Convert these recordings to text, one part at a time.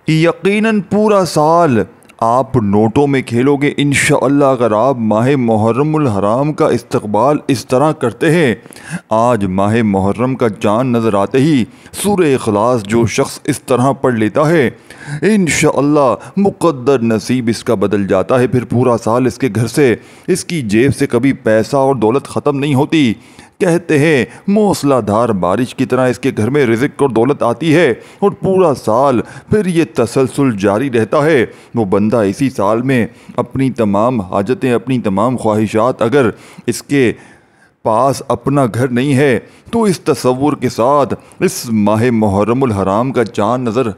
یقیناً پورا سال آپ نوٹوں میں کھیلو گے انشاءاللہ اگر آپ ماہ محرم الحرام کا استقبال اس طرح کرتے ہیں۔ آج ماہ محرم کا چاند نظر آتے ہی سورہ اخلاص جو شخص اس طرح پڑھ لیتا ہے انشاءاللہ مقدر نصیب اس کا بدل جاتا ہے، پھر پورا سال اس کے گھر سے، اس کی جیب سے کبھی پیسہ اور دولت ختم نہیں ہوتی۔ کہتے ہیں موسلا دھار بارش کی طرح اس کے گھر میں رزق اور دولت آتی ہے اور پورا سال پھر یہ تسلسل جاری رہتا ہے۔ وہ بندہ اسی سال میں اپنی تمام حاجتیں، اپنی تمام خواہشات، اگر اس کے پاس اپنا گھر نہیں ہے تو اس تصور کے ساتھ اس ماہ محرم الحرام کا چاند نظر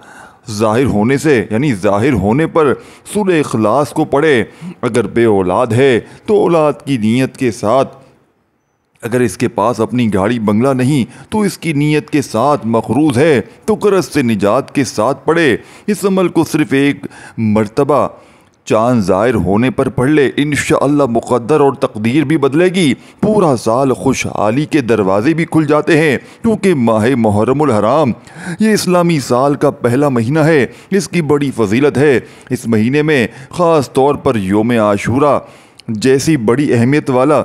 ظاہر ہونے سے، یعنی ظاہر ہونے پر سورہ اخلاص کو پڑھے۔ اگر بے اولاد ہے تو اولاد کی نیت کے ساتھ، اگر اس کے پاس اپنی گاڑی بنگلہ نہیں تو اس کی نیت کے ساتھ، مقروض ہے تو قرض سے نجات کے ساتھ پڑھے۔ اس عمل کو صرف ایک مرتبہ چاند ظاہر ہونے پر پڑھ لے، انشاءاللہ مقدر اور تقدیر بھی بدلے گی، پورا سال خوشحالی کے دروازے بھی کھل جاتے ہیں، کیونکہ ماہ محرم الحرام یہ اسلامی سال کا پہلا مہینہ ہے، اس کی بڑی فضیلت ہے۔ اس مہینے میں خاص طور پر یوم عاشورہ جیسی بڑی اہمیت والا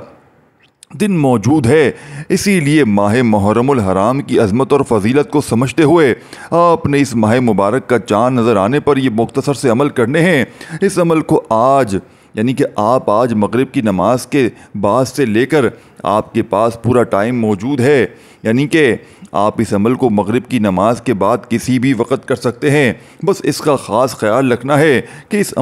دن موجود ہے، اسی لیے ماہ محرم الحرام کی عظمت اور فضیلت کو سمجھتے ہوئے آپ نے اس ماہ مبارک کا چاند نظر آنے پر یہ مختصر سے عمل کرنے ہیں۔ اس عمل کو آج، یعنی کہ آپ آج مغرب کی نماز کے بعد سے لے کر آپ کے پاس پورا ٹائم موجود ہے، یعنی کہ آپ اس عمل کو مغرب کی نماز کے بعد کسی بھی وقت کر سکتے ہیں۔ بس اس کا خاص خیال رکھنا ہے کہ اس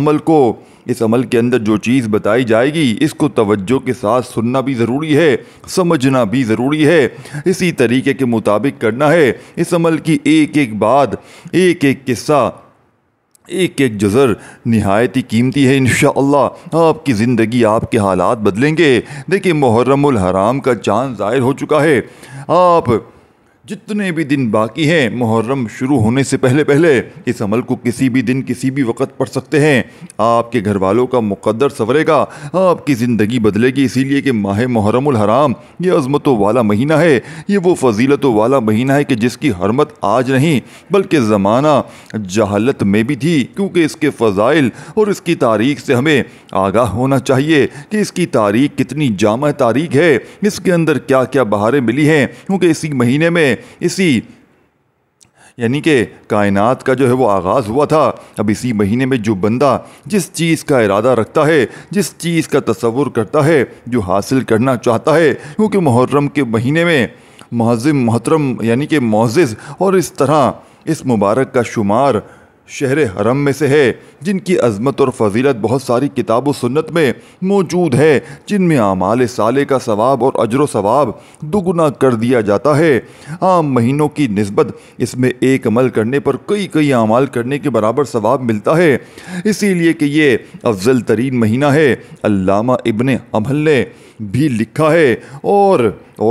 عمل کے اندر جو چیز بتائی جائے گی اس کو توجہ کے ساتھ سننا بھی ضروری ہے، سمجھنا بھی ضروری ہے، اسی طریقے کے مطابق کرنا ہے۔ اس عمل کی ایک ایک بات، ایک ایک قصہ، ایک ایک جزر نہایت ہی قیمتی ہے۔ انشاءاللہ آپ کی زندگی، آپ کے حالات بدلیں گے۔ دیکھیں محرم الحرام کا چاند ظاہر ہو چکا ہے، آپ جتنے بھی دن باقی ہیں محرم شروع ہونے سے پہلے اس عمل کو کسی بھی دن کسی بھی وقت پڑھ سکتے ہیں۔ آپ کے گھر والوں کا مقدر سنورے گا، آپ کی زندگی بدلے گی، اسی لیے کہ ماہ محرم الحرام یہ عظمتوں والا مہینہ ہے، یہ وہ فضیلتوں والا مہینہ ہے کہ جس کی حرمت آج نہیں بلکہ زمانہ جہالت میں بھی تھی، کیونکہ اس کے فضائل اور اس کی تاریخ سے ہمیں آگاہ ہونا چاہیے کہ اس کی تاریخ کتنی جامع تاریخ ہے، اس کے اندر کیا کیا بہاریں ملی ہیں، کیونکہ اسی مہینے میں یعنی کہ کائنات کا جو ہے وہ آغاز ہوا تھا۔ اب اسی مہینے میں جو بندہ جس چیز کا ارادہ رکھتا ہے، جس چیز کا تصور کرتا ہے، جو حاصل کرنا چاہتا ہے، کیونکہ محرم کے مہینے میں معظم، محترم، یعنی کہ معزز، اور اس طرح اس مبارک کا شمار شہر حرم میں سے ہے جن کی عظمت اور فضیلت بہت ساری کتاب و سنت میں موجود ہے، جن میں اعمال صالح کا ثواب اور اجر و ثواب دگنا کر دیا جاتا ہے۔ عام مہینوں کی نسبت اس میں ایک عمل کرنے پر کئی اعمال کرنے کے برابر ثواب ملتا ہے، اسی لیے کہ یہ افضل ترین مہینہ ہے۔ علامہ ابن حنبل نے بھی لکھا ہے اور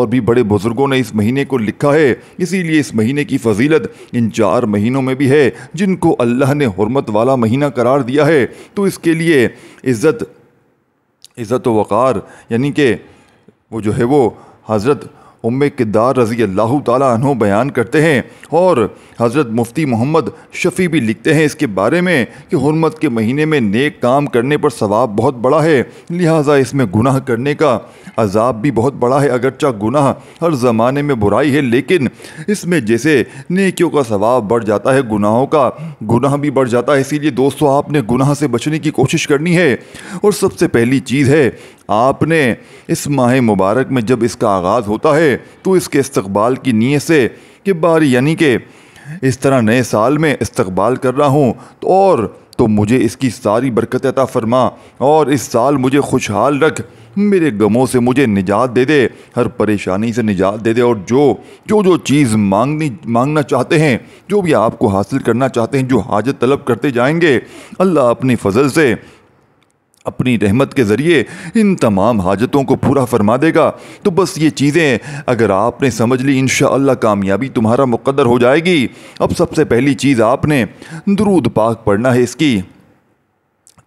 بھی بڑے بزرگوں نے اس مہینے کو لکھا ہے، اسی لیے اس مہینے کی فضیلت ان 4 مہینوں میں بھی ہے جن کو اللہ نے حرمت والا مہینہ قرار دیا ہے۔ تو اس کے لیے عزت و وقار، یعنی کہ وہ جو ہے وہ حضرت ام کدار رضی اللہ تعالیٰ عنہ بیان کرتے ہیں، اور حضرت مفتی محمد شفیع بھی لکھتے ہیں اس کے بارے میں کہ حرمت کے مہینے میں نیک کام کرنے پر ثواب بہت بڑا ہے، لہٰذا اس میں گناہ کرنے کا عذاب بھی بہت بڑا ہے۔ اگرچہ گناہ ہر زمانے میں برائی ہے، لیکن اس میں جیسے نیکیوں کا ثواب بڑھ جاتا ہے، گناہوں کا گناہ بھی بڑھ جاتا ہے، اسی لیے دوستو آپ نے گناہ سے بچنے کی کوشش کرنی ہے۔ اور سب سے پہلی چیز ہے، آپ نے اس ماہ مبارک میں جب اس کا آغاز ہوتا ہے تو اس کے استقبال کی نیت سے کہ باری، یعنی کہ اس طرح نئے سال میں استقبال کر رہا ہوں تو مجھے اس کی ساری برکت عطا فرما، اور اس سال مجھے خوشحال رکھ، میرے غموں سے مجھے نجات دے دے، ہر پریشانی سے نجات دے دے، اور جو چیز مانگنا چاہتے ہیں، جو بھی آپ کو حاصل کرنا چاہتے ہیں، جو حاجت طلب کرتے جائیں گے، اللہ اپنی فضل سے، اپنی رحمت کے ذریعے ان تمام حاجتوں کو پورا فرما دے گا۔ تو بس یہ چیزیں اگر آپ نے سمجھ لی، انشاءاللہ کامیابی تمہارا مقدر ہو جائے گی۔ اب سب سے پہلی چیز آپ نے درود پاک پڑھنا ہے، اس کی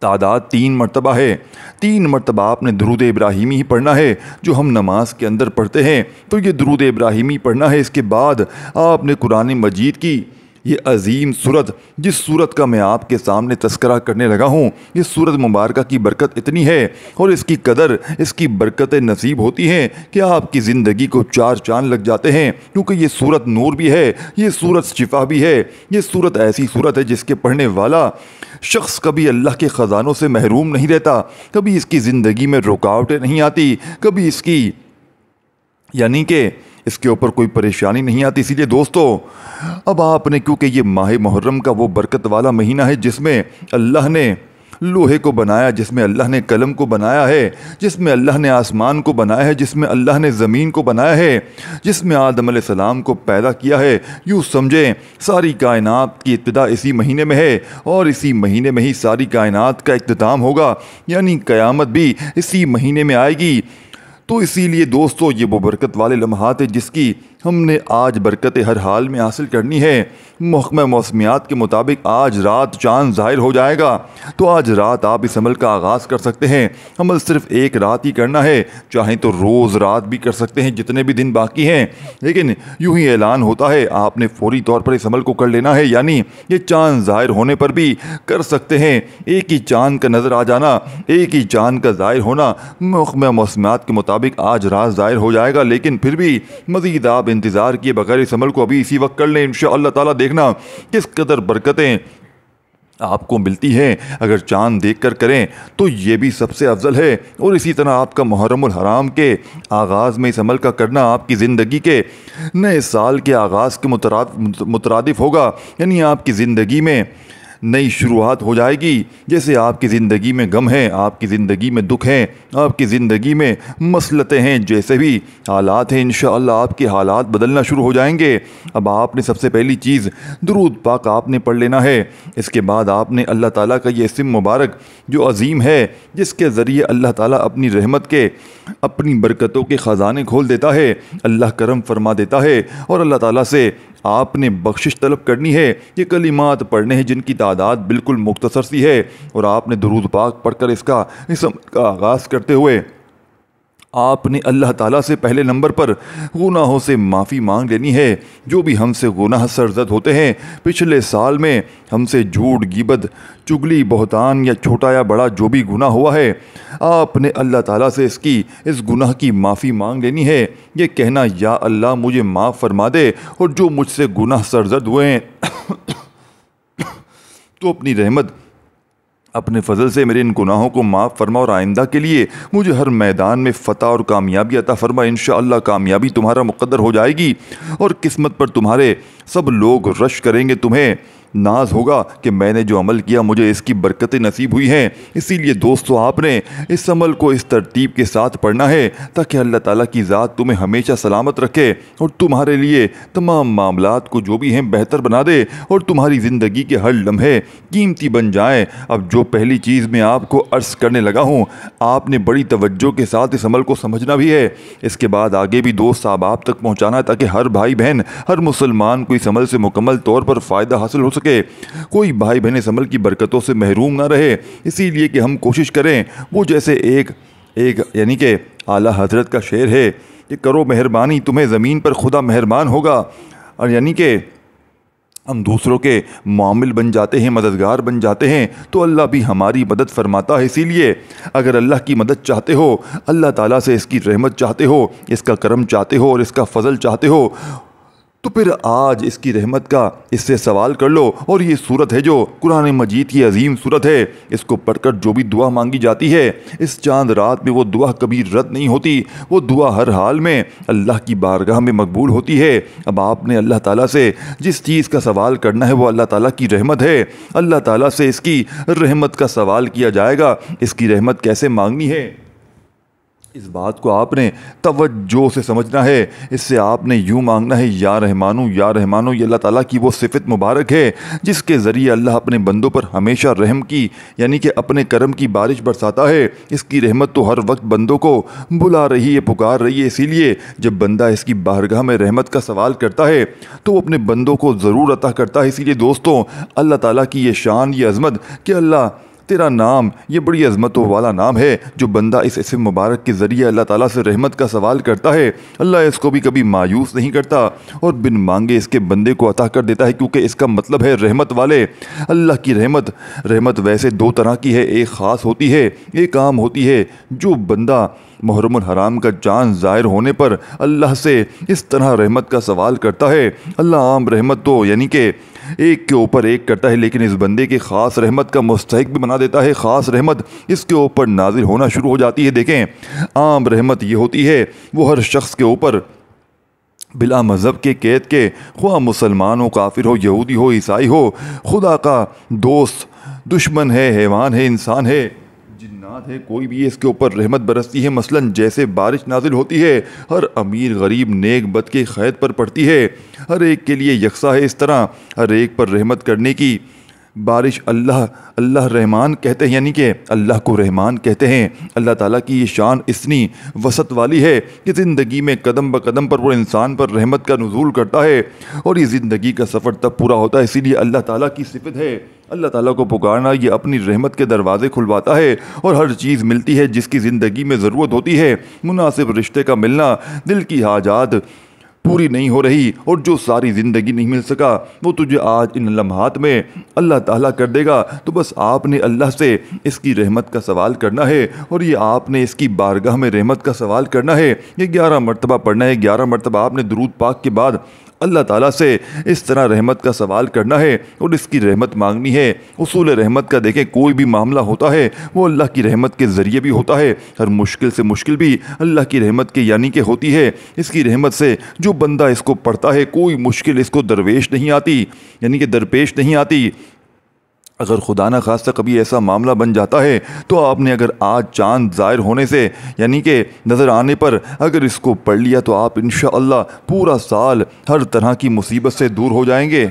تعداد 3 مرتبہ ہے، 3 مرتبہ آپ نے درود ابراہیمی ہی پڑھنا ہے جو ہم نماز کے اندر پڑھتے ہیں، تو یہ درود ابراہیمی پڑھنا ہے۔ اس کے بعد آپ نے قرآن مجید کی یہ عظیم صورت جس صورت کا میں آپ کے سامنے تذکرہ کرنے لگا ہوں، اس صورت مبارکہ کی برکت اتنی ہے اور اس کی قدر، اس کی برکتیں نصیب ہوتی ہیں کہ آپ کی زندگی کو چار چاند لگ جاتے ہیں، کیونکہ یہ صورت نور بھی ہے، یہ صورت شفا بھی ہے، یہ صورت ایسی صورت ہے جس کے پڑھنے والا شخص کبھی اللہ کے خزانوں سے محروم نہیں رہتا، کبھی اس کی زندگی میں رکاوٹیں نہیں آتی، کبھی اس کی یعنی کہ اس کے اوپر کوئی پریشانی نہیں آتی۔ اسی لیے دوستو، اب آپ نے کیونکہ یہ ماہ محرم کا وہ برکت والا مہینہ ہے جس میں اللہ نے لوہے کو بنایا، جس میں اللہ نے قلم کو بنایا ہے، جس میں اللہ نے آسمان کو بنایا ہے، جس میں اللہ نے زمین کو بنایا ہے، جس میں آدم علیہ السلام کو پیدا کیا ہے، یوں سمجھیں ساری کائنات کی ابتدا اسی مہینے میں ہے اور اسی مہینے میں ہی ساری کائنات کا اختتام ہوگا، یعنی قیامت بھی اسی مہینے میں آئے گی۔ تو اسی لیے دوستو، یہ وہ برکت والے لمحات ہیں جس کی ہم نے آج برکتیں ہر حال میں حاصل کرنی ہے۔ محکمہ موسمیات کے مطابق آج رات چاند ظاہر ہو جائے گا، تو آج رات آپ اس عمل کا آغاز کر سکتے ہیں۔ عمل صرف ایک رات ہی کرنا ہے، چاہیں تو روز رات بھی کر سکتے ہیں جتنے بھی دن باقی ہیں، لیکن یوں ہی اعلان ہوتا ہے آپ نے فوری طور پر اس عمل کو کر لینا ہے، یعنی یہ چاند ظاہر ہونے پر بھی کر سکتے ہیں۔ ایک ہی چاند کا نظر آ جانا، ایک ہی چاند کا ظاہر ہونا محکمہ موسمیات کے مطابق آج رات ظاہر ہو جائے گا، لیکن پھر بھی مزید آپ انتظار کیے بغیر اس عمل کو ابھی اسی وقت کر لیں، انشاءاللہ تعالیٰ دیکھنا کس قدر برکتیں آپ کو ملتی ہیں۔ اگر چاند دیکھ کر کریں تو یہ بھی سب سے افضل ہے، اور اسی طرح آپ کا محرم الحرام کے آغاز میں اس عمل کا کرنا آپ کی زندگی کے نئے سال کے آغاز کے مترادف ہوگا، یعنی آپ کی زندگی میں نئی شروعات ہو جائے گی۔ جیسے آپ کی زندگی میں غم ہیں، آپ کی زندگی میں دکھ ہیں، آپ کی زندگی میں مسلطیں ہیں، جیسے بھی حالات ہیں انشاءاللہ آپ کے حالات بدلنا شروع ہو جائیں گے۔ اب آپ نے سب سے پہلی چیز درود پاک آپ نے پڑھ لینا ہے۔ اس کے بعد آپ نے اللہ تعالیٰ کا یہ اسم مبارک جو عظیم ہے، جس کے ذریعے اللہ تعالیٰ اپنی رحمت کے، اپنی برکتوں کے خزانے کھول دیتا ہے، اللہ کرم فرما دیتا ہے، اور اللہ تعالیٰ سے آپ نے بخشش طلب کرنی ہے۔ یہ کلمات پڑھنے ہیں جن کی تعداد بالکل مختصر سی ہے، اور آپ نے درود پاک پڑھ کر اس کا آغاز کرتے ہوئے آپ نے اللہ تعالیٰ سے پہلے نمبر پر گناہوں سے معافی مانگ لینی ہے۔ جو بھی ہم سے گناہ سرزد ہوتے ہیں، پچھلے سال میں ہم سے جھوٹ، غیبت، چغلی، بہتان یا چھوٹا یا بڑا جو بھی گناہ ہوا ہے، آپ نے اللہ تعالیٰ سے اس گناہ کی معافی مانگ لینی ہے۔ یہ کہنا یا اللہ مجھے معاف فرما دے، اور جو مجھ سے گناہ سرزد ہوئے ہیں تو اپنی رحمت، اپنے فضل سے میرے ان گناہوں کو معاف فرما، اور آئندہ کے لیے مجھے ہر میدان میں فتح اور کامیابی عطا فرما۔ انشاءاللہ کامیابی تمہارا مقدر ہو جائے گی، اور قسمت پر تمہارے سب لوگ رش کریں گے، تمہیں ناز ہوگا کہ میں نے جو عمل کیا مجھے اس کی برکتیں نصیب ہوئی ہیں۔ اسی لیے دوستو، آپ نے اس عمل کو اس ترتیب کے ساتھ پڑھنا ہے تاکہ اللہ تعالیٰ کی ذات تمہیں ہمیشہ سلامت رکھے اور تمہارے لیے تمام معاملات کو جو بھی ہیں بہتر بنا دے، اور تمہاری زندگی کے ہر لمحے قیمتی بن جائیں۔ اب جو پہلی چیز میں آپ کو عرض کرنے لگا ہوں، آپ نے بڑی توجہ کے ساتھ اس عمل کو سمجھنا بھی ہے۔ اس کے بعد آگے بھی دوست آپ تک پہنچانا ہے تاکہ ہر بھائی بہن، ہر مسلمان کو اس عمل سے مکمل طور پر فائدہ حاصل ہو سکے، کوئی بھائی بہن اس عمل کی برکتوں سے محروم نہ رہے۔ اسی لیے کہ ہم کوشش کریں، وہ جیسے ایک یعنی کہ اعلیٰ حضرت کا شعر ہے کہ کرو مہربانی تمہیں زمین پر خدا مہربان ہوگا، اور یعنی کہ ہم دوسروں کے معامل بن جاتے ہیں، مددگار بن جاتے ہیں، تو اللہ بھی ہماری مدد فرماتا ہے۔ اسی لیے اگر اللہ کی مدد چاہتے ہو، اللہ تعالیٰ سے اس کی رحمت چاہتے ہو، اس کا کرم چاہتے ہو اور اس کا فضل چاہتے ہو، تو پھر آج اس کی رحمت کا اس سے سوال کر لو۔ اور یہ صورت ہے جو قرآن مجید کی عظیم صورت ہے، اس کو پڑھ کر جو بھی دعا مانگی جاتی ہے، اس چاند رات میں وہ دعا کبھی رد نہیں ہوتی، وہ دعا ہر حال میں اللہ کی بارگاہ میں مقبول ہوتی ہے۔ اب آپ نے اللہ تعالیٰ سے جس چیز کا سوال کرنا ہے وہ اللہ تعالیٰ کی رحمت ہے۔ اللہ تعالیٰ سے اس کی رحمت کا سوال کیا جائے گا۔ اس کی رحمت کیسے مانگنی ہے، اس بات کو آپ نے توجہ سے سمجھنا ہے۔ اس سے آپ نے یوں مانگنا ہے، یا رحمانو یا رحمانو۔ یہ اللہ تعالیٰ کی وہ صفت مبارک ہے جس کے ذریعے اللہ اپنے بندوں پر ہمیشہ رحم کی، یعنی کہ اپنے کرم کی بارش برساتا ہے۔ اس کی رحمت تو ہر وقت بندوں کو بلا رہی ہے، پکار رہی ہے۔ اسی لیے جب بندہ اس کی بارگاہ میں رحمت کا سوال کرتا ہے تو وہ اپنے بندوں کو ضرور عطا کرتا ہے۔ اسی لیے دوستوں، اللہ تعالیٰ کی یہ شان، یہ عظمت کہ اللہ تیرا نام یہ بڑی عظمتوں والا نام ہے۔ جو بندہ اس اسم مبارک کے ذریعے اللہ تعالیٰ سے رحمت کا سوال کرتا ہے، اللہ اس کو بھی کبھی مایوس نہیں کرتا اور بن مانگے اس کے بندے کو عطا کر دیتا ہے، کیونکہ اس کا مطلب ہے رحمت والے۔ اللہ کی رحمت ویسے دو طرح کی ہے، ایک خاص ہوتی ہے، ایک عام ہوتی ہے۔ جو بندہ محرم الحرام کا چاند ظاہر ہونے پر اللہ سے اس طرح رحمت کا سوال کرتا ہے، اللہ عام رحمت تو یعنی کہ ایک کے اوپر ایک کرتا ہے، لیکن اس بندے کے خاص رحمت کا مستحق بھی بنا دیتا ہے۔ خاص رحمت اس کے اوپر نازل ہونا شروع ہو جاتی ہے۔ دیکھیں، عام رحمت یہ ہوتی ہے، وہ ہر شخص کے اوپر بلا مذہب کے قید کے، خواہ مسلمان ہو، کافر ہو، یہودی ہو، عیسائی ہو، خدا کا دوست، دشمن ہے، حیوان ہے، انسان ہے، جنات ہے، کوئی بھی اس کے اوپر رحمت برستی ہے۔ مثلاً جیسے بارش نازل ہوتی ہے، ہر امیر غریب نیک بد کے قید پر پڑتی ہے، ہر ایک کے لیے یکساں ہے، اس طرح ہر ایک پر رحمت کرنے کی بارش اللہ رحمان کہتے ہیں، یعنی کہ اللہ کو رحمان کہتے ہیں۔ اللہ تعالیٰ کی یہ شان اتنی وسعت والی ہے کہ زندگی میں قدم بقدم پر وہ انسان پر رحمت کا نزول کرتا ہے، اور یہ زندگی کا سفر تب پورا ہوتا ہے۔ اسی لیے اللہ تعالیٰ کی صفت ہے اللہ تعالیٰ کو پکارنا، یہ اپنی رحمت کے دروازے کھلواتا ہے اور ہر چیز ملتی ہے جس کی زندگی میں ضرورت ہوتی ہے۔ مناسب رشتے کا ملنا، دل کی حاجات پوری نہیں ہو رہی، اور جو ساری زندگی نہیں مل سکا وہ تجھے آج ان لمحات میں اللہ تعالیٰ کر دے گا۔ تو بس آپ نے اللہ سے اس کی رحمت کا سوال کرنا ہے، اور یہ آپ نے اس کی بارگاہ میں رحمت کا سوال کرنا ہے۔ یہ 11 مرتبہ پڑھنا ہے، 11 مرتبہ آپ نے درود پاک کے بعد اللہ تعالیٰ سے اس طرح رحمت کا سوال کرنا ہے اور اس کی رحمت مانگنی ہے۔ اصول رحمت کا دیکھیں، کوئی بھی معاملہ ہوتا ہے وہ اللہ کی رحمت کے ذریعے بھی ہوتا ہے، ہر مشکل سے مشکل بھی اللہ کی رحمت کے یعنی کہ ہوتی ہے۔ اس کی رحمت سے جو بندہ اس کو پڑھتا ہے، کوئی مشکل اس کو درپیش نہیں آتی۔ اگر خدا نہ خواستہ کبھی ایسا معاملہ بن جاتا ہے تو آپ نے اگر آج چاند ظاہر ہونے سے یعنی کہ نظر آنے پر اگر اس کو پڑھ لیا تو آپ انشاءاللہ پورا سال ہر طرح کی مصیبت سے دور ہو جائیں گے،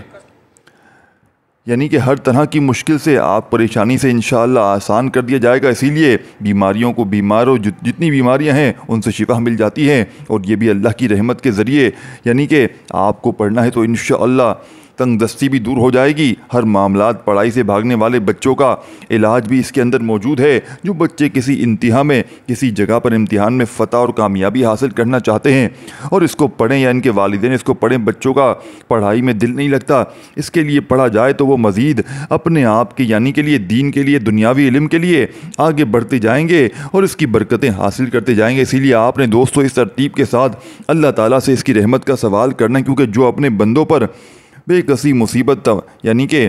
یعنی کہ ہر طرح کی مشکل سے، آپ پریشانی سے انشاءاللہ آسان کر دیا جائے گا۔ اسی لیے بیماروں جتنی بیماریاں ہیں ان سے شفا مل جاتی ہے، اور یہ بھی اللہ کی رحمت کے ذریعے، یعنی کہ آپ کو پڑھنا ہے تو انشاءاللہ تنگ دستی بھی دور ہو جائے گی۔ ہر معاملات، پڑھائی سے بھاگنے والے بچوں کا علاج بھی اس کے اندر موجود ہے۔ جو بچے کسی جگہ پر امتحان میں فتح اور کامیابی حاصل کرنا چاہتے ہیں اور اس کو پڑھیں یا ان کے والدین اس کو پڑھیں، بچوں کا پڑھائی میں دل نہیں لگتا، اس کے لیے پڑھا جائے تو وہ مزید اپنے آپ کے یعنی کے لیے، دین کے لیے، دنیاوی علم کے لیے آگے بڑھتے جائیں گے اور اس کی برکتیں حاصل کرتے جائیں گے۔ اسی لیے آپ نے دوستو اس ترتیب کے ساتھ اللہ تعالیٰ سے اس کی رحمت کا سوال کرنا ہے، کیونکہ جو اپنے بندوں پر بے کسی مصیبت یعنی کہ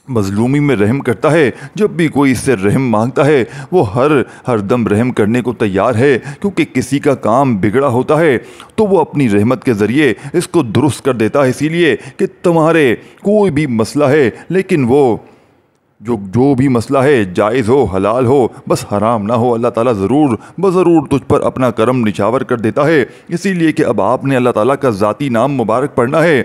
مظلومی میں رحم کرتا ہے، جب بھی کوئی اس سے رحم مانگتا ہے وہ ہر دم رحم کرنے کو تیار ہے، کیونکہ کسی کا کام بگڑا ہوتا ہے تو وہ اپنی رحمت کے ذریعے اس کو درست کر دیتا ہے۔ اسی لیے کہ تمہارے کوئی بھی مسئلہ ہے، لیکن وہ جو بھی مسئلہ ہے جائز ہو، حلال ہو، بس حرام نہ ہو، اللہ تعالیٰ ضرور تجھ پر اپنا کرم نچھاور کر دیتا ہے۔ اسی لیے کہ اب آپ نے اللہ تعالیٰ کا ذاتی نام مبارک پڑھنا ہے،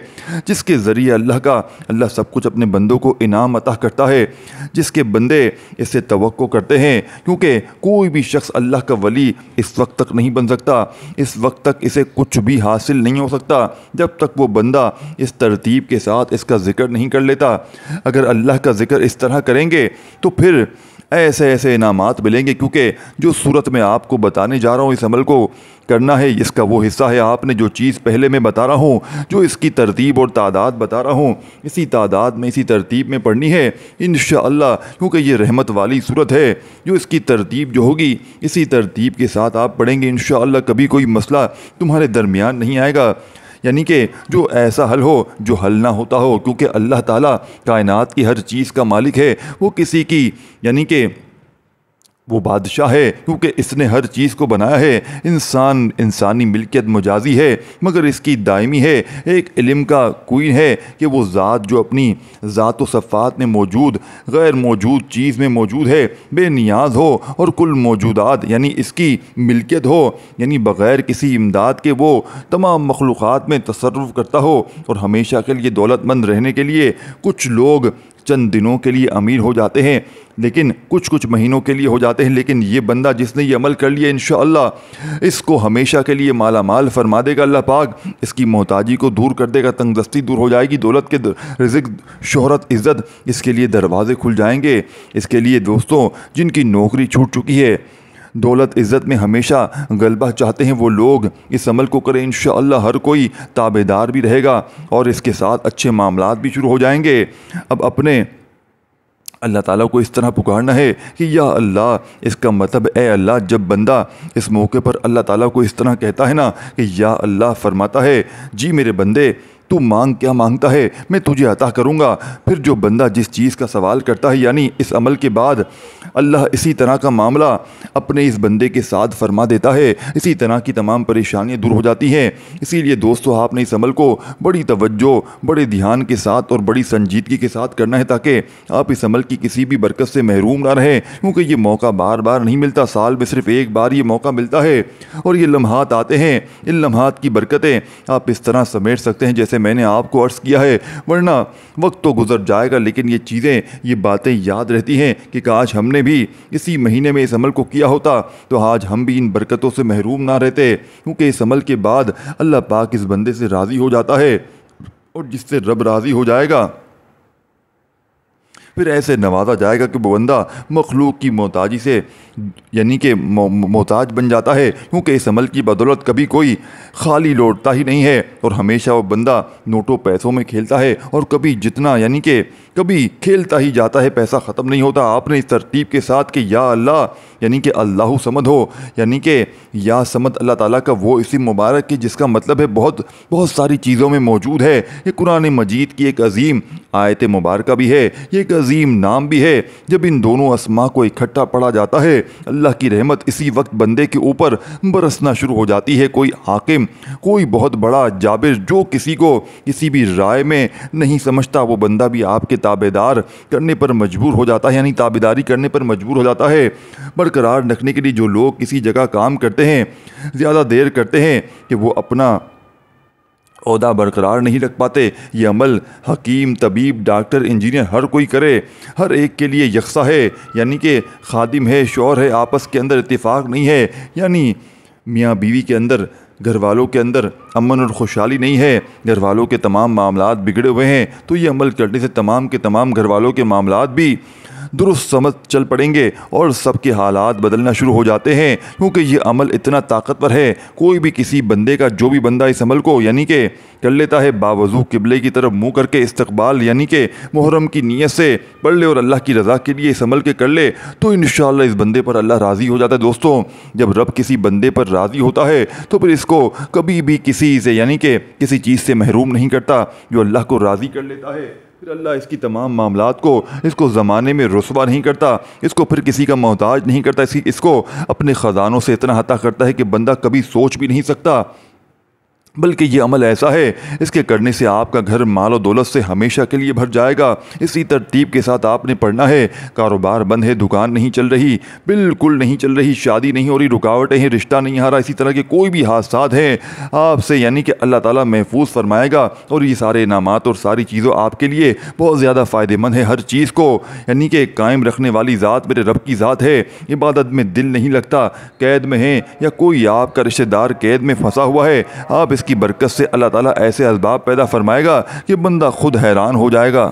جس کے ذریعے اللہ سب کچھ اپنے بندوں کو انعام عطا کرتا ہے، جس کے بندے اس سے توقع کرتے ہیں، کیونکہ کوئی بھی شخص اللہ کا ولی اس وقت تک نہیں بن سکتا، اس وقت تک اسے کچھ بھی حاصل نہیں ہو سکتا جب تک وہ بندہ اس ترتیب کے ساتھ اس کا ذکر نہیں کر لیتا۔ اگر اللہ کا ذکر اس طرح کریں گے تو پھر ایسے انعامات ملیں گے، کیونکہ جو صورت میں آپ کو بتانے جا رہا ہوں اس عمل کو کرنا ہے، اس کا وہ حصہ ہے۔ آپ نے جو چیز پہلے میں بتا رہا ہوں، جو اس کی ترتیب اور تعداد بتا رہا ہوں، اسی تعداد میں، اسی ترتیب میں پڑھنی ہے انشاءاللہ، کیونکہ یہ رحمت والی صورت ہے۔ جو اس کی ترتیب جو ہوگی اسی ترتیب کے ساتھ آپ پڑھیں گے انشاءاللہ، کبھی کوئی مسئلہ تمہارے درمیان نہیں آئے گا، یعنی کہ جو ایسا حل ہو جو حل نہ ہوتا ہو، کیونکہ اللہ تعالیٰ کائنات کی ہر چیز کا مالک ہے، وہ کسی کی یعنی کہ وہ بادشاہ ہے، کیونکہ اس نے ہر چیز کو بنایا ہے۔ انسانی ملکیت مجازی ہے مگر اس کی دائمی ہے۔ ایک علم کا کوئن ہے کہ وہ ذات جو اپنی ذات و صفات میں موجود غیر موجود چیز میں موجود ہے، بے نیاز ہو اور کل موجودات یعنی اس کی ملکیت ہو، یعنی بغیر کسی امداد کے وہ تمام مخلوقات میں تصرف کرتا ہو، اور ہمیشہ کے لیے دولت مند رہنے کے لیے کچھ لوگ چند دنوں کے لیے امیر ہو جاتے ہیں، لیکن کچھ مہینوں کے لیے ہو جاتے ہیں، لیکن یہ بندہ جس نے یہ عمل کر لیا انشاءاللہ اس کو ہمیشہ کے لیے مالا مال فرما دے گا اللہ پاک، اس کی محتاجی کو دور کر دے گا، تنگ دستی دور ہو جائے گی، دولت کے رزق، شہرت، عزت، اس کے لیے دروازے کھل جائیں گے۔ اس کے لیے دوستوں جن کی نوکری چھوٹ چکی ہے، دولت عزت میں ہمیشہ غلبہ چاہتے ہیں، وہ لوگ اس عمل کو کریں، انشاءاللہ ہر کوئی تابعدار بھی رہے گا اور اس کے ساتھ اچھے معاملات بھی شروع ہو جائیں گے۔ اب اپنے اللہ تعالیٰ کو اس طرح پکارنا ہے کہ یا اللہ، اس کا مطلب اے اللہ، جب بندہ اس موقع پر اللہ تعالیٰ کو اس طرح کہتا ہے نا کہ یا اللہ، فرماتا ہے جی میرے بندے تو مانگ کیا مانگتا ہے میں تجھے عطا کروں گا۔ پھر جو بندہ جس چیز کا سوال کرتا ہے، یعنی اس عمل کے بعد اللہ اسی طرح کا معاملہ اپنے اس بندے کے ساتھ فرما دیتا ہے، اسی طرح کی تمام پریشانیاں دور ہو جاتی ہیں۔ اسی لیے دوستو آپ نے اس عمل کو بڑی توجہ، بڑے دھیان کے ساتھ اور بڑی سنجیدگی کے ساتھ کرنا ہے تاکہ آپ اس عمل کی کسی بھی برکت سے محروم نہ رہیں، کیونکہ یہ موقع بار بار نہیں ملتا، سال میں صرف ایک بار یہ موقع ملتا ہے اور یہ لمحات آتے ہیں۔ ان لمحات کی برکتیں آپ اس طرح سمیٹ سکتے ہیں جیسے میں نے آپ کو عرض کیا ہے، ورنہ وقت تو گزر جائے گا لیکن یہ چیزیں، یہ باتیں یاد رہتی ہیں کہ کاش ہم نے بھی اسی مہینے میں اس عمل کو کیا ہوتا تو آج ہم بھی ان برکتوں سے محروم نہ رہتے، کیونکہ اس عمل کے بعد اللہ پاک اس بندے سے راضی ہو جاتا ہے، اور جس سے رب راضی ہو جائے گا پھر ایسے نوازا جائے گا کہ وہ بندہ مخلوق کی محتاجی سے یعنی کہ محتاج بن جاتا ہے، کیونکہ اس عمل کی بدولت کبھی کوئی خالی لوٹتا ہی نہیں ہے اور ہمیشہ وہ بندہ نوٹوں پیسوں میں کھیلتا ہے اور کبھی جتنا یعنی کہ کبھی کھیلتا ہی جاتا ہے، پیسہ ختم نہیں ہوتا۔ آپ نے اس ترتیب کے ساتھ کہ یا اللہ یعنی کہ اللہ صمد ہو، یعنی کہ یا صمد اللہ تعالیٰ کا وہ اسم مبارک ہے جس کا مطلب ہے بہت ساری چیزوں میں موجود ہے۔ یہ قرآن مجید کی ایک عظیم آیت مبارکہ بھی ہے، یہ ایک عظیم نام بھی ہے۔ جب ان دونوں اسماء کو اکٹھا پڑھا جاتا ہے اللہ کی رحمت اسی وقت بندے کے اوپر برسنا شروع ہو جاتی ہے۔ کوئی حاکم، کوئی بہت بڑا جابر جو کسی کو کسی بھی رائے میں نہیں سمجھتا، وہ بندہ بھی آپ کے تابعدار کرنے پر مجبور ہو جاتا ہے، یعنی تابعداری کرنے پر مجبور ہو جاتا ہے۔ برقرار رکھنے کے لیے جو لوگ کسی جگہ کام کرتے ہیں، زیادہ دیر کرتے ہیں کہ وہ اپنا عہدہ برقرار نہیں رکھ پاتے، یہ عمل حکیم، طبیب، ڈاکٹر، انجینئر ہر کوئی کرے، ہر ایک کے لیے یکساں ہے، یعنی کہ خادم ہے، شوہر ہے، آپس کے اندر اتفاق نہیں ہے، یعنی میاں بیوی کے اندر، گھر والوں کے اندر امن اور خوشحالی نہیں ہے، گھر والوں کے تمام معاملات بگڑے ہوئے ہیں، تو یہ عمل کرنے سے تمام کے تمام گھر والوں کے معاملات بھی درست سمجھ چل پڑیں گے اور سب کے حالات بدلنا شروع ہو جاتے ہیں، کیونکہ یہ عمل اتنا طاقتور ہے۔ کوئی بھی کسی بندے کا، جو بھی بندہ اس عمل کو یعنی کہ کر لیتا ہے، باوضو قبلے کی طرف منہ کر کے استقبال یعنی کہ محرم کی نیت سے پڑھ لے اور اللہ کی رضا کے لیے اس عمل کے کر لے، تو انشاءاللہ اس بندے پر اللہ راضی ہو جاتا ہے۔ دوستوں جب رب کسی بندے پر راضی ہوتا ہے تو پھر اس کو کبھی بھی کسی سے یعنی کہ کسی چیز سے محروم نہیں کرتا۔ جو اللہ کو راضی کر لیتا ہے پھر اللہ اس کی تمام معاملات کو، اس کو زمانے میں رسوا نہیں کرتا، اس کو پھر کسی کا محتاج نہیں کرتا، اس کو اپنے خزانوں سے اتنا عطا کرتا ہے کہ بندہ کبھی سوچ بھی نہیں سکتا۔ بلکہ یہ عمل ایسا ہے، اس کے کرنے سے آپ کا گھر مال و دولت سے ہمیشہ کے لیے بھر جائے گا۔ اسی ترتیب کے ساتھ آپ نے پڑھنا ہے، کاروبار بند ہے، دکان نہیں چل رہی، بالکل نہیں چل رہی، شادی نہیں ہو رہی، رکاوٹیں ہیں، رشتہ نہیں آ رہا، اسی طرح کے کوئی بھی حادثات ہیں آپ سے یعنی کہ اللہ تعالیٰ محفوظ فرمائے گا، اور یہ سارے انعامات اور ساری چیزوں آپ کے لیے بہت زیادہ فائدہ مند ہے۔ ہر چیز کو یعنی کہ قائم رکھنے والی ذات میرے رب کی ذات ہے۔ عبادت میں دل نہیں لگتا، قید میں ہیں، یا کوئی آپ کا رشتہ دار قید میں پھنسا ہوا ہے، آپ اس کی برکت سے اللہ تعالیٰ ایسے اسباب پیدا فرمائے گا کہ بندہ خود حیران ہو جائے گا۔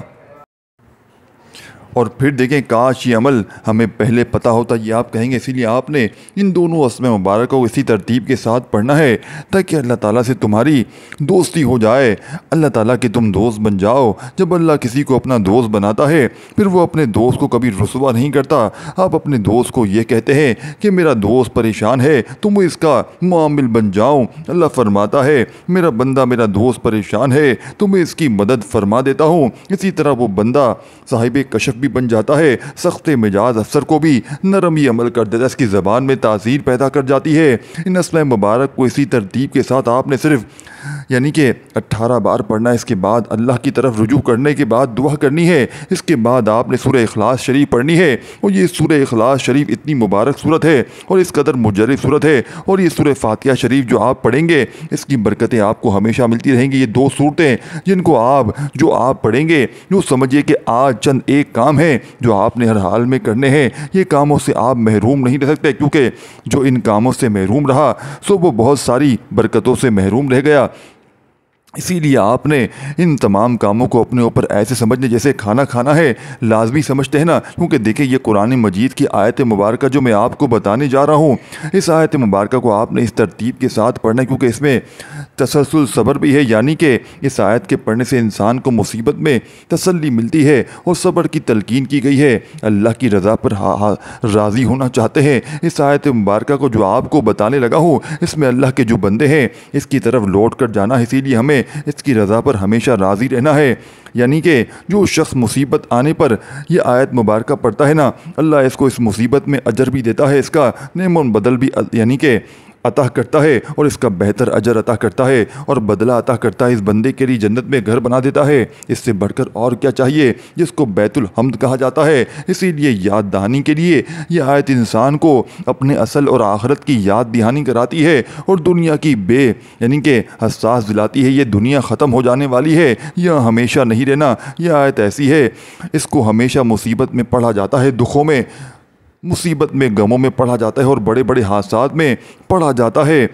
اور پھر دیکھیں کاش یہ عمل ہمیں پہلے پتہ ہوتا، یہ آپ کہیں گے، اسی لیے آپ نے ان دونوں اسماء مبارکہ کو اسی ترتیب کے ساتھ پڑھنا ہے تاکہ اللہ تعالیٰ سے تمہاری دوستی ہو جائے، اللہ تعالیٰ کے تم دوست بن جاؤ۔ جب اللہ کسی کو اپنا دوست بناتا ہے پھر وہ اپنے دوست کو کبھی رسوا نہیں کرتا۔ آپ اپنے دوست کو یہ کہتے ہیں کہ میرا دوست پریشان ہے، تم اس کا معامل بن جاؤ۔ اللہ فرماتا ہے میرا بندہ، میرا دوست پریشان ہے، تمہیں اس کی مدد فرما دیتا ہوں۔ اسی طرح وہ بندہ صاحب کشف بھی بن جاتا ہے، سخت مزاج افسر کو بھی نرم ہی عمل کر دیتا ہے، اس کی زبان میں تاثیر پیدا کر جاتی ہے۔ ان اسماء مبارک کو اسی ترتیب کے ساتھ آپ نے صرف یعنی کہ 18 بار پڑھنا ہے، اس کے بعد اللہ کی طرف رجوع کرنے کے بعد دعا کرنی ہے، اس کے بعد آپ نے سورہ اخلاص شریف پڑھنی ہے۔ اور یہ سورہ اخلاص شریف اتنی مبارک صورت ہے اور اس قدر مجرب صورت ہے، اور یہ سورہ فاتحہ شریف جو آپ پڑھیں گے اس کی برکتیں آپ کو ہمیشہ ملتی رہیں گی۔ یہ 2 صورتیں جن کو آپ پڑھیں گے، جو سمجھیے کہ آج چند ایک کام ہیں جو آپ نے ہر حال میں کرنے ہیں، یہ کاموں سے آپ محروم نہیں رہ سکتے، کیونکہ جو ان کاموں سے محروم رہا سو وہ بہت ساری برکتوں سے محروم رہ گیا۔ اسی لیے آپ نے ان تمام کاموں کو اپنے اوپر ایسے سمجھنے جیسے کھانا کھانا ہے، لازمی سمجھتے ہیں نا، کیونکہ دیکھیں یہ قرآن مجید کی آیت مبارکہ جو میں آپ کو بتانے جا رہا ہوں، اس آیت مبارکہ کو آپ نے اس ترتیب کے ساتھ پڑھنا ہے، کیونکہ اس میں تسلسل صبر بھی ہے، یعنی کہ اس آیت کے پڑھنے سے انسان کو مصیبت میں تسلی ملتی ہے اور صبر کی تلقین کی گئی ہے۔ اللہ کی رضا پر راضی ہونا چاہتے ہیں، اس آیت مبارکہ کو جو آپ کو بتانے لگا ہوں، اس میں اللہ کے جو بندے ہیں اس کی طرف لوٹ کر جانا ہے، اسی لیے ہمیں اس کی رضا پر ہمیشہ راضی رہنا ہے۔ یعنی کہ جو شخص مصیبت آنے پر یہ آیت مبارکہ پڑھتا ہے نا، اللہ اس کو اس مصیبت میں اجر بھی دیتا ہے، اس کا نعم و بدل بھی یعنی کہ عطا کرتا ہے، اور اس کا بہتر اجر عطا کرتا ہے اور بدلہ عطا کرتا ہے، اس بندے کے لیے جنت میں گھر بنا دیتا ہے۔ اس سے بڑھ کر اور کیا چاہیے، جس کو بیت الحمد کہا جاتا ہے۔ اسی لیے یاد دہانی کے لیے یہ آیت انسان کو اپنے اصل اور آخرت کی یاد دہانی کراتی ہے اور دنیا کی یعنی کہ حساس دلاتی ہے۔ یہ دنیا ختم ہو جانے والی ہے، یہ ہمیشہ نہیں رہنا۔ یہ آیت ایسی ہے، اس کو ہمیشہ مصیبت میں پڑھا جاتا ہے، دکھوں میں، مصیبت میں، غموں میں پڑھا جاتا ہے اور بڑے بڑے حادثات میں پڑھا جاتا ہے۔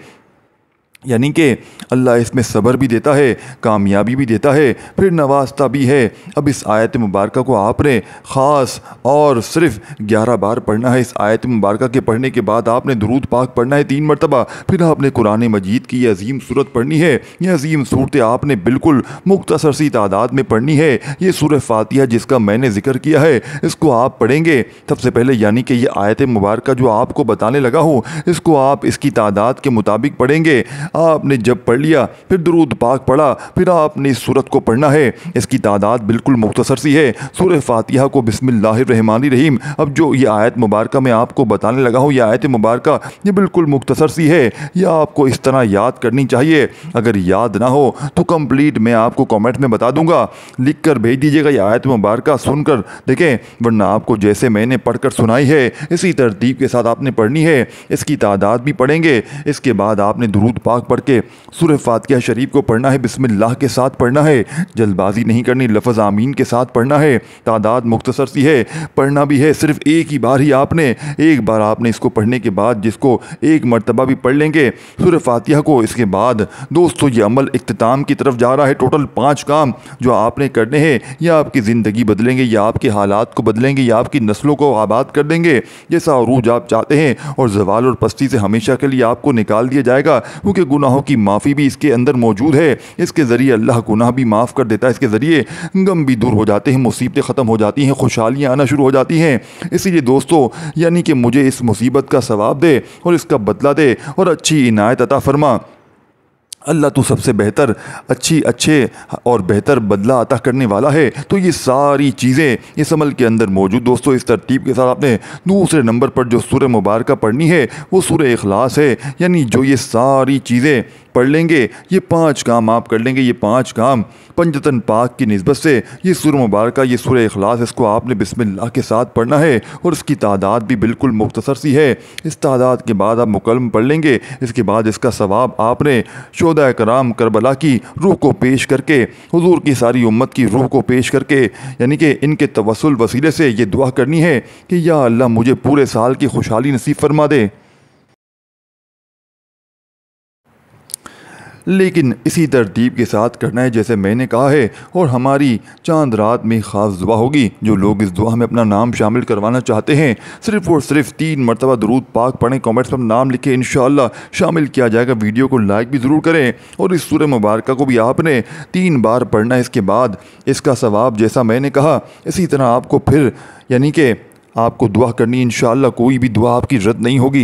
یعنی کہ اللہ اس میں صبر بھی دیتا ہے، کامیابی بھی دیتا ہے، پھر نوازتا بھی ہے۔ اب اس آیت مبارکہ کو آپ نے خاص اور صرف 11 بار پڑھنا ہے۔ اس آیت مبارکہ کے پڑھنے کے بعد آپ نے درود پاک پڑھنا ہے 3 مرتبہ، پھر آپ نے قرآن مجید کی یہ عظیم صورت پڑھنی ہے۔ یہ عظیم صورتیں آپ نے بالکل مختصر سی تعداد میں پڑھنی ہے۔ یہ سورہ فاتحہ جس کا میں نے ذکر کیا ہے، اس کو آپ پڑھیں گے سب سے پہلے، یعنی کہ یہ آیت مبارکہ جو آپ کو بتانے لگا ہوں اس کو آپ اس کی تعداد کے مطابق پڑھیں گے۔ آپ نے جب پڑھ لیا پھر درود پاک پڑھا، پھر آپ نے اس سورت کو پڑھنا ہے۔ اس کی تعداد بالکل مختصر سی ہے۔ سورہ فاتحہ کو بسم اللہ الرحمن الرحیم، اب جو یہ آیت مبارکہ میں آپ کو بتانے لگا ہوں، یہ آیت مبارکہ یہ بالکل مختصر سی ہے، یہ آپ کو اس طرح یاد کرنی چاہیے۔ اگر یاد نہ ہو تو کمپلیٹ میں آپ کو کامنٹ میں بتا دوں گا، لکھ کر بھیج دیجیے گا۔ یہ آیت مبارکہ سن کر دیکھیں، ورنہ آپ کو جیسے میں نے پڑھ کر سنائی ہے اسی ترتیب کے ساتھ آپ نے پڑھنی ہے۔ اس کی تعداد بھی پڑھیں گے، اس کے بعد آپ نے درود پاک پڑھ کے سورہ فاتحہ شریف کو پڑھنا ہے، بسم اللہ کے ساتھ پڑھنا ہے، جلد بازی نہیں کرنی، لفظ آمین کے ساتھ پڑھنا ہے۔ تعداد مختصر سی ہے، پڑھنا بھی ہے صرف ایک ہی بار ہی، ایک بار آپ نے اس کو پڑھنے کے بعد جس کو ایک مرتبہ بھی پڑھ لیں گے سورہ فاتحہ کو، اس کے بعد دوستو یہ عمل اختتام کی طرف جا رہا ہے۔ ٹوٹل 5 کام جو آپ نے کرنے ہیں، یہ آپ کی زندگی بدلیں گے، یا آپ کے حالات کو بدلیں گے، یا آپ کی نسلوں کو آباد کر دیں گے، جیسا عروج آپ چاہتے ہیں، اور زوال اور پستی سے ہمیشہ کے لیے آپ کو نکال دیا جائے گا، کیونکہ گناہوں کی معافی بھی اس کے اندر موجود ہے۔ اس کے ذریعے اللہ گناہ بھی معاف کر دیتا ہے، اس کے ذریعے غم بھی دور ہو جاتے ہیں، مصیبتیں ختم ہو جاتی ہیں، خوشحالیاں آنا شروع ہو جاتی ہیں۔ اسی لیے دوستو، یعنی کہ مجھے اس مصیبت کا ثواب دے اور اس کا بدلہ دے اور اچھی عنایت عطا فرما۔ اللہ تو سب سے بہتر اچھے اور بہتر بدلہ عطا کرنے والا ہے۔ تو یہ ساری چیزیں اس عمل کے اندر موجود۔ دوستو اس ترتیب کے ساتھ آپ نے دوسرے نمبر پر جو سورہ مبارکہ پڑھنی ہے وہ سورہ اخلاص ہے، یعنی جو یہ ساری چیزیں پڑھ لیں گے، یہ 5 کام آپ کر لیں گے، یہ 5 کام پنجتن پاک کی نسبت سے یہ سورہ مبارکہ، یہ سورہ اخلاص، اس کو آپ نے بسم اللہ کے ساتھ پڑھنا ہے، اور اس کی تعداد بھی بالکل مختصر سی ہے۔ اس تعداد کے بعد آپ مکمل پڑھ لیں گے، اس کے بعد اس کا ثواب آپ نے شہداء کرام کربلا کی روح کو پیش کر کے، حضور کی ساری امت کی روح کو پیش کر کے، یعنی کہ ان کے توسل وسیلے سے یہ دعا کرنی ہے کہ یا اللہ مجھے پورے سال کی خوشحالی نصیب فرما دے۔ لیکن اسی ترتیب کے ساتھ کرنا ہے جیسے میں نے کہا ہے، اور ہماری چاند رات میں خاص دعا ہوگی۔ جو لوگ اس دعا میں اپنا نام شامل کروانا چاہتے ہیں، صرف اور صرف 3 مرتبہ درود پاک پڑھیں، کامنٹس میں نام لکھیں، انشاءاللہ شامل کیا جائے گا۔ ویڈیو کو لائک بھی ضرور کریں، اور اس سورہ مبارکہ کو بھی آپ نے 3 بار پڑھنا ہے۔ اس کے بعد اس کا ثواب جیسا میں نے کہا اسی طرح آپ کو پھر یعنی کہ آپ کو دعا کرنی، انشاءاللہ کوئی بھی دعا آپ کی رد نہیں ہوگی۔